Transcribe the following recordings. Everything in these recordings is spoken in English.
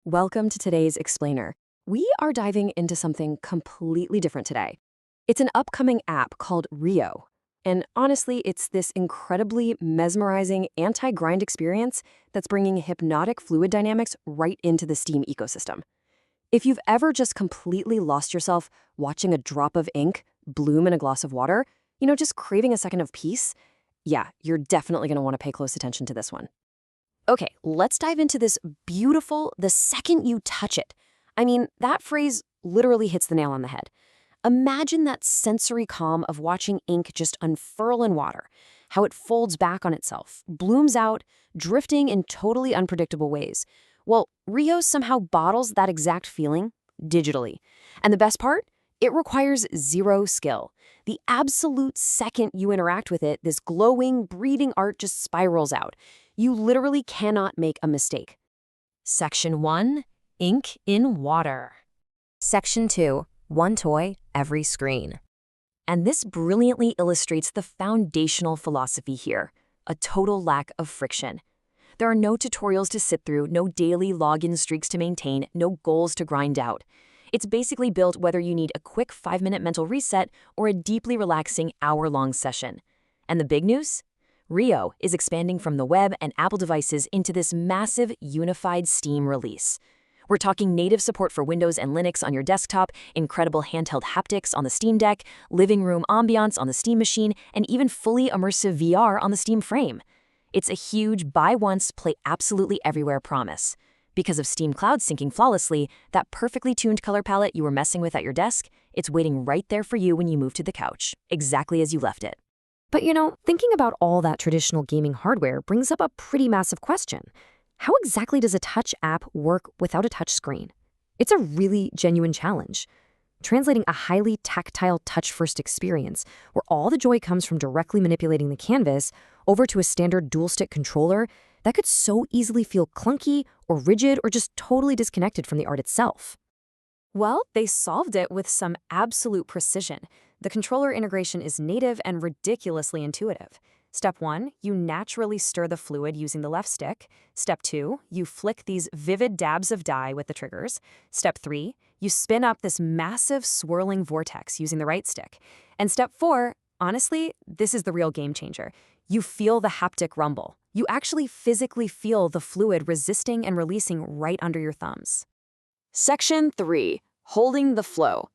Welcome to today's Explainer. We are diving into something completely different today. It's an upcoming app called RHEO. And honestly, it's this incredibly mesmerizing anti-grind experience that's bringing hypnotic fluid dynamics right into the Steam ecosystem. If you've ever just completely lost yourself watching a drop of ink bloom in a glass of water, just craving a second of peace, yeah, you're definitely going to want to pay close attention to this one. Okay, let's dive into this beautiful the second you touch it. I mean, that phrase literally hits the nail on the head. Imagine that sensory calm of watching ink just unfurl in water, how it folds back on itself, blooms out, drifting in totally unpredictable ways. Well, Rio somehow bottles that exact feeling digitally. And the best part? It requires zero skill. The absolute second you interact with it, this glowing, breathing art just spirals out. You literally cannot make a mistake. Section 1. Ink in water. Section 2. One toy, every screen. And this brilliantly illustrates the foundational philosophy here, a total lack of friction. There are no tutorials to sit through, no daily login streaks to maintain, no goals to grind out. It's basically built whether you need a quick 5-minute mental reset or a deeply relaxing hour-long session. And the big news? RHEO is expanding from the web and Apple devices into this massive, unified Steam release. We're talking native support for Windows and Linux on your desktop, incredible handheld haptics on the Steam Deck, living room ambiance on the Steam Machine, and even fully immersive VR on the Steamframe. It's a huge buy once, play absolutely everywhere promise. Because of Steam Cloud syncing flawlessly, that perfectly tuned color palette you were messing with at your desk, it's waiting right there for you when you move to the couch, exactly as you left it. But thinking about all that traditional gaming hardware brings up a pretty massive question. How exactly does a touch app work without a touch screen? It's a really genuine challenge. Translating a highly tactile touch-first experience, where all the joy comes from directly manipulating the canvas, over to a standard dual-stick controller, that could so easily feel clunky or rigid or just totally disconnected from the art itself. Well, they solved it with some absolute precision. The controller integration is native and ridiculously intuitive. Step 1, you naturally stir the fluid using the left stick. Step 2, you flick these vivid dabs of dye with the triggers. Step 3, you spin up this massive swirling vortex using the right stick. And step 4, honestly, this is the real game changer. You feel the haptic rumble. You actually physically feel the fluid resisting and releasing right under your thumbs. Section 3, holding the flow.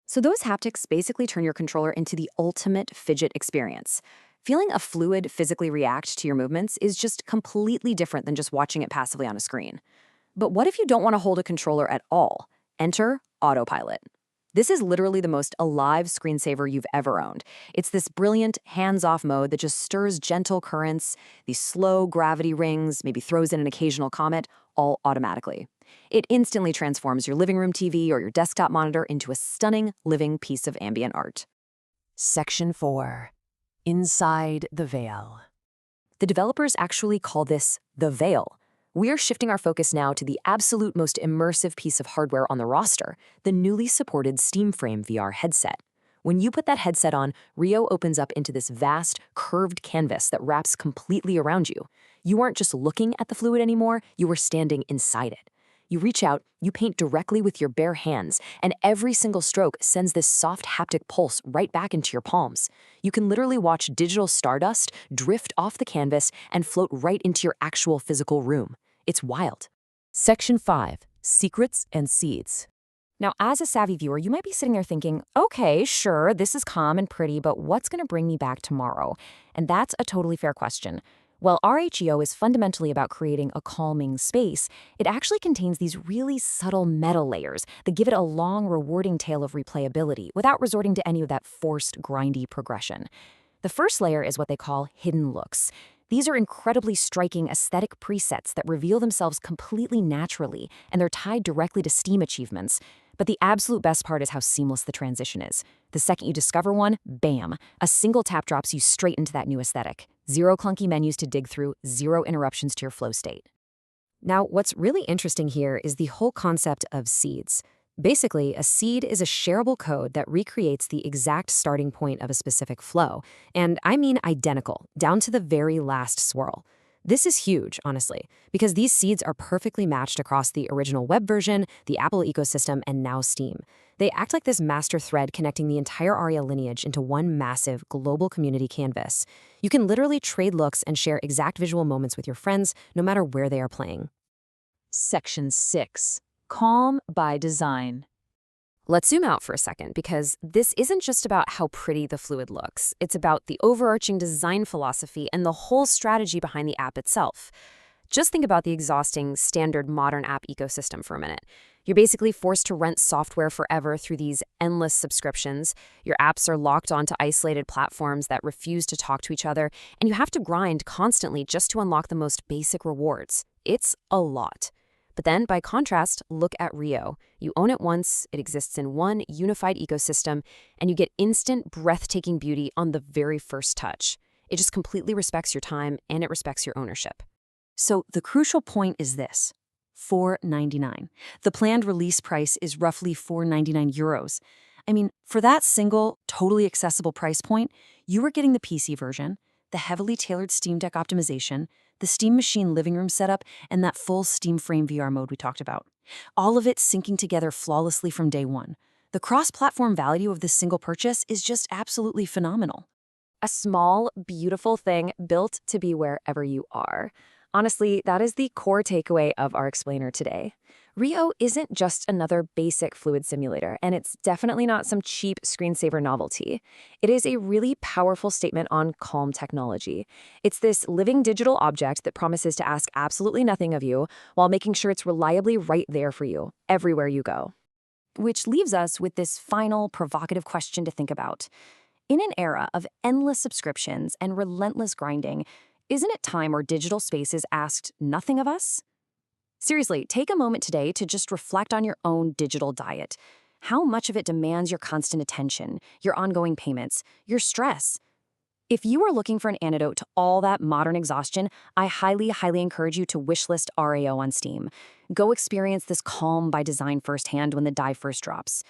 So those haptics basically turn your controller into the ultimate fidget experience. Feeling a fluid physically react to your movements is just completely different than just watching it passively on a screen. But what if you don't want to hold a controller at all? Enter Autopilot. This is literally the most alive screensaver you've ever owned. It's this brilliant hands-off mode that just stirs gentle currents, these slow gravity rings, maybe throws in an occasional comet, all automatically. It instantly transforms your living room TV or your desktop monitor into a stunning living piece of ambient art. Section 4. Inside the veil. The developers actually call this the veil. We're shifting our focus now to the absolute most immersive piece of hardware on the roster, the newly supported Steamframe VR headset. When you put that headset on, RHEO opens up into this vast, curved canvas that wraps completely around you. You aren't just looking at the fluid anymore, you are standing inside it. You reach out, you paint directly with your bare hands, and every single stroke sends this soft haptic pulse right back into your palms. You can literally watch digital stardust drift off the canvas and float right into your actual physical room. It's wild. Section 5. Secrets and seeds. Now, as a savvy viewer, you might be sitting there thinking, okay, sure, this is calm and pretty, but what's going to bring me back tomorrow? And that's a totally fair question. While RHEO is fundamentally about creating a calming space, it actually contains these really subtle meta layers that give it a long, rewarding tail of replayability without resorting to any of that forced, grindy progression. The first layer is what they call hidden looks. These are incredibly striking aesthetic presets that reveal themselves completely naturally, and they're tied directly to Steam achievements. But the absolute best part is how seamless the transition is. The second you discover one, bam, a single tap drops you straight into that new aesthetic. Zero clunky menus to dig through, zero interruptions to your flow state. Now, what's really interesting here is the whole concept of seeds. Basically, a seed is a shareable code that recreates the exact starting point of a specific flow. And I mean identical, down to the very last swirl. This is huge, honestly, because these seeds are perfectly matched across the original web version, the Apple ecosystem, and now Steam. They act like this master thread connecting the entire ARIA lineage into one massive global community canvas. You can literally trade looks and share exact visual moments with your friends, no matter where they are playing. Section 6. Calm by design. Let's zoom out for a second, because this isn't just about how pretty the fluid looks. It's about the overarching design philosophy and the whole strategy behind the app itself. Just think about the exhausting, standard modern app ecosystem for a minute. You're basically forced to rent software forever through these endless subscriptions. Your apps are locked onto isolated platforms that refuse to talk to each other, and you have to grind constantly just to unlock the most basic rewards. It's a lot. But then, by contrast, look at RHEO. You own it once, it exists in one unified ecosystem, and you get instant, breathtaking beauty on the very first touch. It just completely respects your time, and it respects your ownership. So the crucial point is this: $4.99. The planned release price is roughly €4.99. I mean, for that single, totally accessible price point, you are getting the PC version, the heavily tailored Steam Deck optimization, the Steam Machine living room setup, and that full Steamframe VR mode we talked about. All of it syncing together flawlessly from day one. The cross-platform value of this single purchase is just absolutely phenomenal. A small, beautiful thing built to be wherever you are. Honestly, that is the core takeaway of our explainer today. RHEO isn't just another basic fluid simulator, and it's definitely not some cheap screensaver novelty. It is a really powerful statement on calm technology. It's this living digital object that promises to ask absolutely nothing of you while making sure it's reliably right there for you, everywhere you go. Which leaves us with this final provocative question to think about. In an era of endless subscriptions and relentless grinding, isn't it time where digital spaces asked nothing of us? Seriously, take a moment today to just reflect on your own digital diet. How much of it demands your constant attention, your ongoing payments, your stress? If you are looking for an antidote to all that modern exhaustion, I highly, highly encourage you to wishlist RHEO on Steam. Go experience this calm by design firsthand when the die first drops.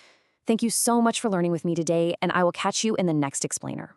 Thank you so much for learning with me today, and I will catch you in the next explainer.